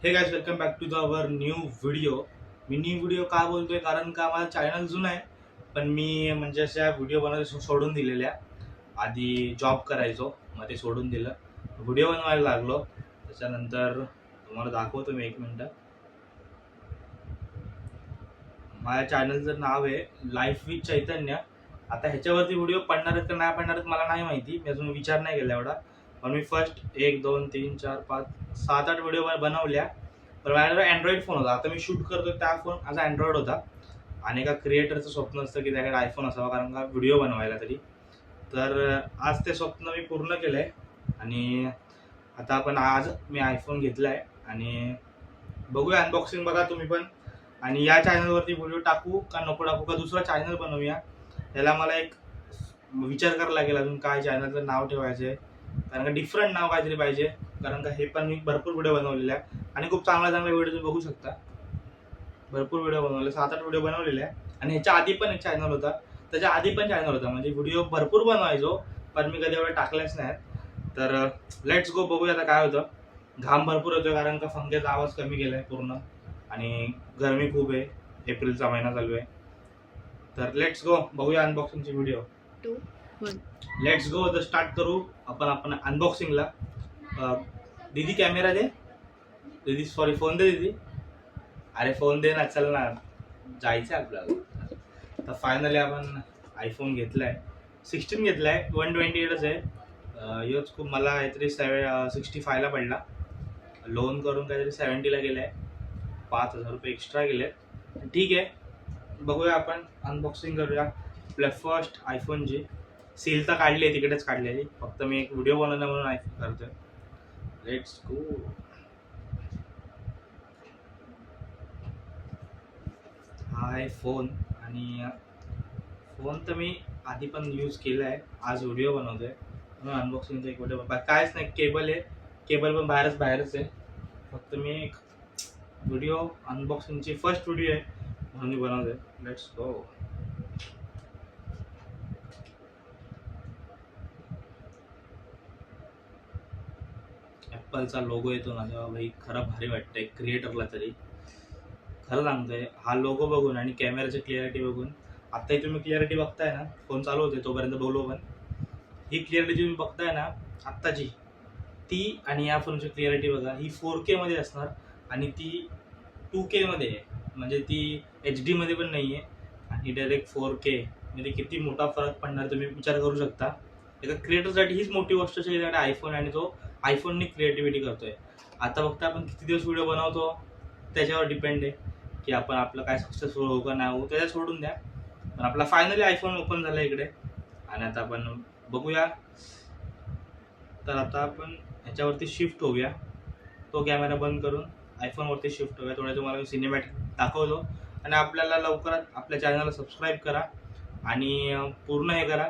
हे guys welcome back to our new video. मी new video का बोलतोय कारण का माझा चॅनल जुना आहे, पण मी म्हणजे अशा व्हिडिओ बनवायला सोडून दिलेल्या. आधी जॉब करायचो, मग ते सोडून दिलं, व्हिडिओ बनवायला लागलो. त्याच्यानंतर तुम्हाला दाखवतो मी 1 मिनिट. माझ्या चॅनलचं नाव आहे लाईफ विथ चैतन्य. आता ह्याच्यावरती व्हिडिओ पडणार आहेत का नाही पडणार आहेत मला नाही माहिती, मी अजून विचार नाही केला एवढा. पण मी फर्स्ट 1 2 3 4 5 7 8 व्हिडिओ बनवल्या. पण माझ्याकडे अँड्रॉइड फोन होता. आता मी शूट करतो त्या फोन माझा अँड्रॉइड होता. आणि एका क्रिएटरचं स्वप्न असतं की त्याकडे आयफोन असावा, कारण का व्हिडिओ बनवायला तरी. तर आज ते स्वप्न मी पूर्ण केलं आहे. आणि आता आपण आज मी आयफोन घेतला आहे आणि बघूया अनबॉक्सिंग बघा तुम्ही पण. आणि या चॅनलवरती व्हिडिओ टाकू का नको टाकू, का दुसरा चॅनल बनवूया, याला मला एक विचार करायला लागेल अजून काय चॅनलचं नाव ठेवायचं आहे. कारण का डिफरंट नाव काहीतरी पाहिजे, कारण का हे पण मी भरपूर व्हिडिओ बनवलेले आहे आणि खूप चांगला व्हिडिओ तुम्ही बघू शकता. भरपूर व्हिडिओ बनवले, 7 8 व्हिडिओ बनवलेले आहे. आणि ह्याच्या आधी पण एक चॅनल होता, त्याच्या आधी पण चॅनल होता, म्हणजे व्हिडिओ भरपूर बनवायचो पण मी कधी एवढे टाकलेच नाहीत. तर लेट्स गो, बघूया आता काय होतं. घाम भरपूर होतो कारण का पंख्याचा आवाज कमी केलाय पूर्ण आणि गरमी खूप आहे, एप्रिलचा महिना चालू आहे. तर लेट्स गो, बघूया अनबॉक्सिंगची व्हिडिओ. 2 1 लेट्स गो, तर स्टार्ट करू आपण अनबॉक्सिंगला. दीदी कॅमेरा दे, दीदी सॉरी फोन दे दीदी. अरे फोन दे ना, चल ना, जायचं आहे आपल्याला. तर फायनली आपण आयफोन घेतलाय, 16 घेतलाय, 128च आहे. योच खूप मला काहीतरी 65ला पडला. लोन करून काहीतरी 70ला गेलाय, 5,000 रुपये एक्स्ट्रा गेले. ठीक आहे, बघूया आपण अनबॉक्सिंग करूया आपल्या फर्स्ट आयफोनची. सील तर काढली आहे, तिकडेच काढलेली, फक्त मी एक व्हिडिओ बनवला म्हणून आयफोन करतोय. Let's go. हा आहे फोन. आणि फोन तर मी आधी पण यूज केला आहे, आज व्हिडिओ बनवतोय म्हणून अनबॉक्सिंगचा एक व्हिडिओ. कायच नाही, केबल आहे, केबल पण बाहेरच आहे. फक्त मी एक व्हिडिओ अनबॉक्सिंगची फर्स्ट व्हिडिओ आहे म्हणून मी बनवतोय. Let's go. ॲपलचा लोगो येतो ना तेव्हा भाई खरं भारी वाटतंय क्रिएटरला तरी. खरं सांगतोय, हा लोगो बघून आणि कॅमेराची क्लिअरिटी बघून. आत्ताही तुम्ही क्लिअरिटी बघताय ना, फोन चालू होते तोपर्यंत बोलू, पण ही क्लिअरिटी तुम्ही बघताय ना आत्ताची, ती आणि या फोनची क्लिअरिटी बघा. ही 4K मध्ये असणार आणि ती 2K मध्ये आहे, म्हणजे ती HD मध्ये पण नाही आहे. आणि डायरेक्ट 4K म्हणजे किती मोठा फरक पडणार तुम्ही विचार करू शकता. एका क्रिएटरसाठी हीच मोठी गोष्ट आहे, त्यासाठी आयफोन आणि तो आयफोननी क्रिएटिव्हिटी करतोय. आता फक्त आपण किती दिवस व्हिडिओ बनवतो त्याच्यावर डिपेंड आहे की आपण आपलं काय सक्सेसफुल होऊ का नाही होऊ, त्याच्या सोडून द्या. पण आपला फायनली आयफोन ओपन झाला इकडे आणि आता आपण बघूया. तर आता आपण ह्याच्यावरती शिफ्ट होऊया, तो कॅमेरा बंद करून आयफोनवरती शिफ्ट होऊया. थोडं तुम्हाला सिनेमॅटिक दाखवतो. आणि आपल्याला लवकरात आपल्या चॅनलला सबस्क्राईब करा आणि पूर्ण हे करा.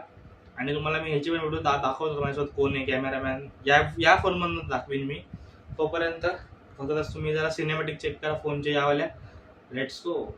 आणि तुम्हाला मी ह्याची पण व्हिडिओ दाखवतो माझ्यासोबत कोण आहे कॅमेरामॅन, या फोनमधून दाखवीन मी. तोपर्यंत फक्त तुम्ही जरा सिनेमॅटिक चेक करा फोनचे यावाल्या. Let's go.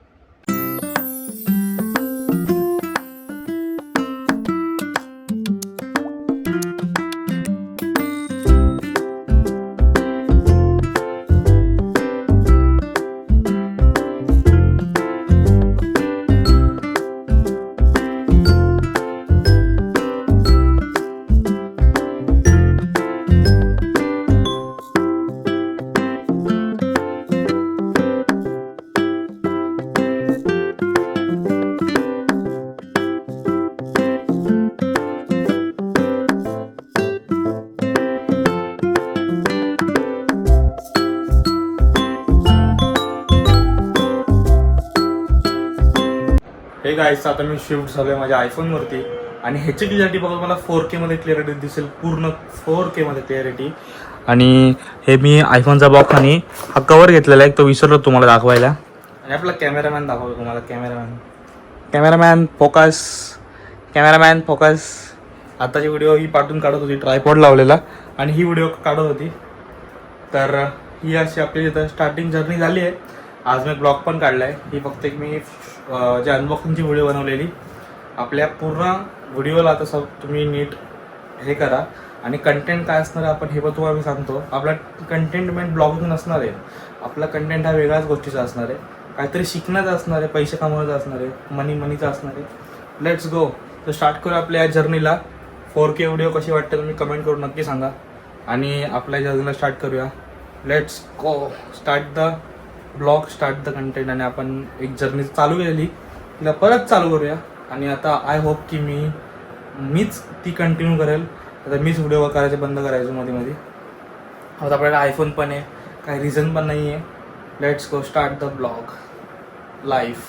हे गाईस, आता मी शिफ्ट झालोय माझ्या आयफोनवरती आणि ह्याची क्लिअरिटी बघा मला 4K मध्ये क्लिअरिटी दिसेल, पूर्ण 4K मध्ये क्लिअरिटी. आणि हे मी आयफोनचा बॉक्स आणि हा कवर घेतलेला आहे, तो विसरलो तुम्हाला दाखवायला. आणि आपला कॅमेरामॅन दाखवतो तुम्हाला. Cameraman focus. आताची व्हिडिओ ही पाठवून काढत होती, ट्रायपॉड लावलेला आणि ही व्हिडिओ काढत होती. तर ही अशी आपली इथं स्टार्टिंग जर्नी झाली आहे. आज मी ब्लॉग पण काढला आहे. ही फक्त एक मी जे अनबॉक्सिंगची व्हिडिओ बनवलेली. आपल्या पूर्ण व्हिडिओला आता सब तुम्ही नीट हे करा. आणि कंटेंट काय असणार आपण हे पण तुम्हाला मी सांगतो. आपला कंटेंट मेन ब्लॉगिंग नसणार आहे, आपला कंटेंट हा वेगळ्याच गोष्टीचा असणार आहे, काहीतरी शिकण्याचा असणार आहे, पैसे कमवण्याचा असणार आहे, मनीचा असणार आहे. Let's go. तर स्टार्ट करू आपल्या या जर्नीला. 4K व्हिडिओ कशी वाटते तुम्ही कमेंट करून नक्की सांगा आणि आपल्या जर्नीला स्टार्ट करूया. Let's go. Start the blog, start the content. आणि आपण एक जर्नी चालू केलेली तिला परत चालू करूया. आणि आता आय होप की मीच ती कंटिन्यू करेल. आता मीच व्हिडिओ करायचे बंद करायचो मध्ये मध्ये. आता आपल्याला आयफोन पण आहे, काही रिझन पण नाही आहे. Let's go start the blog live.